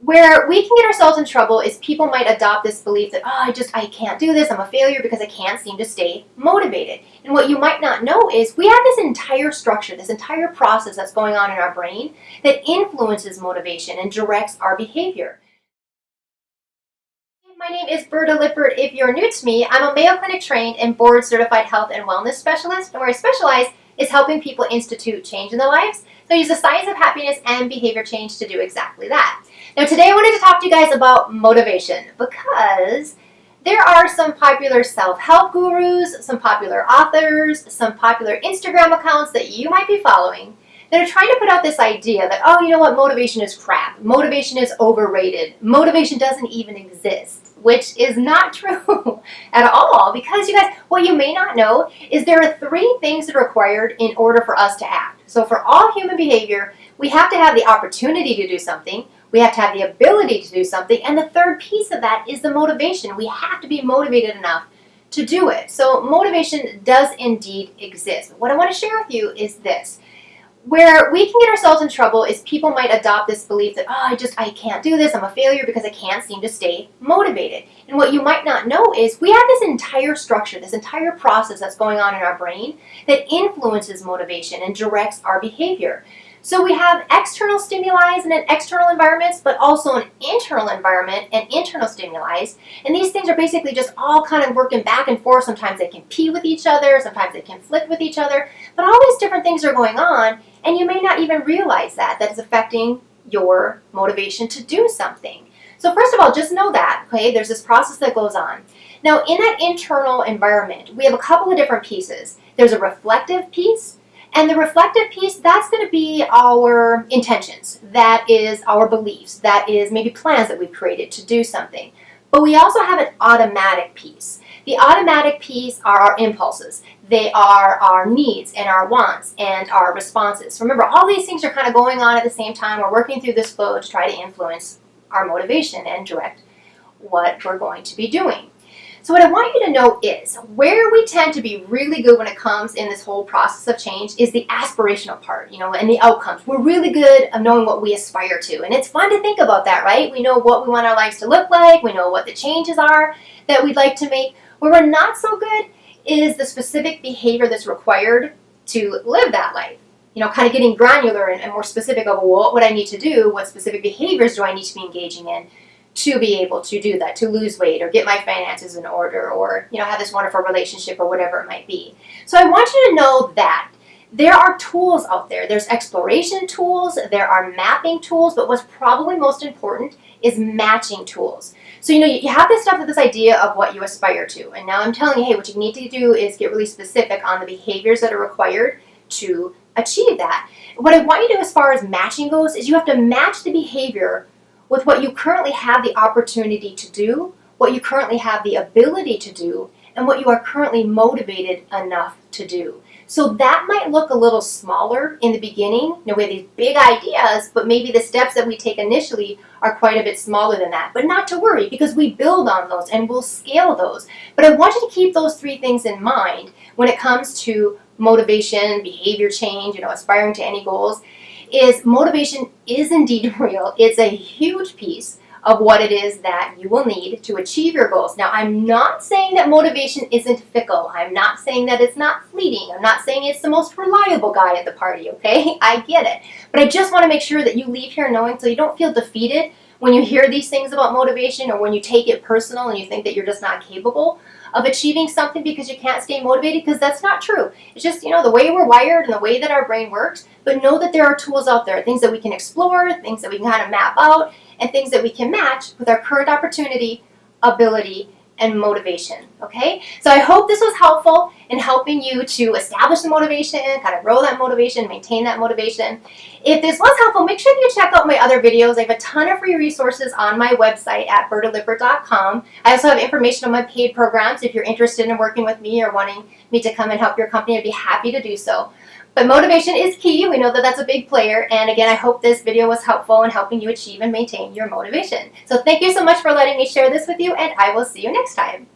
Where we can get ourselves in trouble is people might adopt this belief that, oh, I can't do this, I'm a failure because I can't seem to stay motivated. And what you might not know is we have this entire structure, this entire process that's going on in our brain that influences motivation and directs our behavior. My name is Berta Lippert. If you're new to me, I'm a Mayo Clinic trained and board certified health and wellness specialist, and where I specialize is helping people institute change in their lives. So I use the science of happiness and behavior change to do exactly that. Now today I wanted to talk to you guys about motivation because there are some popular self-help gurus, some popular authors, some popular Instagram accounts that you might be following that are trying to put out this idea that, oh, you know what, motivation is crap. Motivation is overrated. Motivation doesn't even exist, which is not true at all, because you guys, what you may not know is there are 3 things that are required in order for us to act. So for all human behavior, we have to have the opportunity to do something, we have to have the ability to do something, and the third piece of that is the motivation. We have to be motivated enough to do it. So motivation does indeed exist. What I want to share with you is this. Where we can get ourselves in trouble is people might adopt this belief that, oh, I can't do this, I'm a failure because I can't seem to stay motivated. And what you might not know is we have this entire structure, this entire process that's going on in our brain that influences motivation and directs our behavior. So we have external stimuli and external environments, but also an internal environment and internal stimuli. And these things are basically just all kind of working back and forth. Sometimes they compete with each other, sometimes they conflict with each other, but all these different things are going on, and you may not even realize that is affecting your motivation to do something. So first of all, just know that, okay, there's this process that goes on. Now in that internal environment, we have a couple of different pieces. There's a reflective piece. And the reflective piece, that's going to be our intentions. That is our beliefs. That is maybe plans that we've created to do something. But we also have an automatic piece. The automatic piece are our impulses. They are our needs and our wants and our responses. Remember, all these things are kind of going on at the same time. We're working through this flow to try to influence our motivation and direct what we're going to be doing. So what I want you to know is where we tend to be really good when it comes in this whole process of change is the aspirational part, and the outcomes. We're really good at knowing what we aspire to. And it's fun to think about that, right? We know what we want our lives to look like. We know what the changes are that we'd like to make. Where we're not so good is the specific behavior that's required to live that life. Kind of getting granular and more specific of what would I need to do, what specific behaviors do I need to be engaging in to be able to do that, to lose weight or get my finances in order or, have this wonderful relationship or whatever it might be. So I want you to know that there are tools out there. There's exploration tools, there are mapping tools, but what's probably most important is matching tools. So, you have this stuff, this idea of what you aspire to. And now I'm telling you, hey, what you need to do is get really specific on the behaviors that are required to achieve that. What I want you to do as far as matching goes is you have to match the behavior with what you currently have the opportunity to do, what you currently have the ability to do, and what you are currently motivated enough to do. So that might look a little smaller in the beginning. We have these big ideas, but maybe the steps that we take initially are quite a bit smaller than that. But not to worry, because we build on those and we'll scale those. But I want you to keep those 3 things in mind when it comes to motivation, behavior change, aspiring to any goals. Is motivation is indeed real. It's a huge piece of what it is that you will need to achieve your goals. Now, I'm not saying that motivation isn't fickle. I'm not saying that it's not fleeting. I'm not saying it's the most reliable guy at the party, okay? I get it. But I just want to make sure that you leave here knowing so you don't feel defeated when you hear these things about motivation or when you take it personal and you think that you're just not capable of achieving something because you can't stay motivated, because that's not true. It's just, the way we're wired and the way that our brain works, but know that there are tools out there, things that we can explore, things that we can kind of map out, and things that we can match with our current opportunity, ability, and motivation, okay? So I hope this was helpful in helping you to establish the motivation, kind of grow that motivation, maintain that motivation. If this was helpful, make sure you check out my other videos. I have a ton of free resources on my website at bertalippert.com. I also have information on my paid programs. If you're interested in working with me or wanting me to come and help your company, I'd be happy to do so. But motivation is key. We know that that's a big player. And again, I hope this video was helpful in helping you achieve and maintain your motivation. So thank you so much for letting me share this with you, and I will see you next time.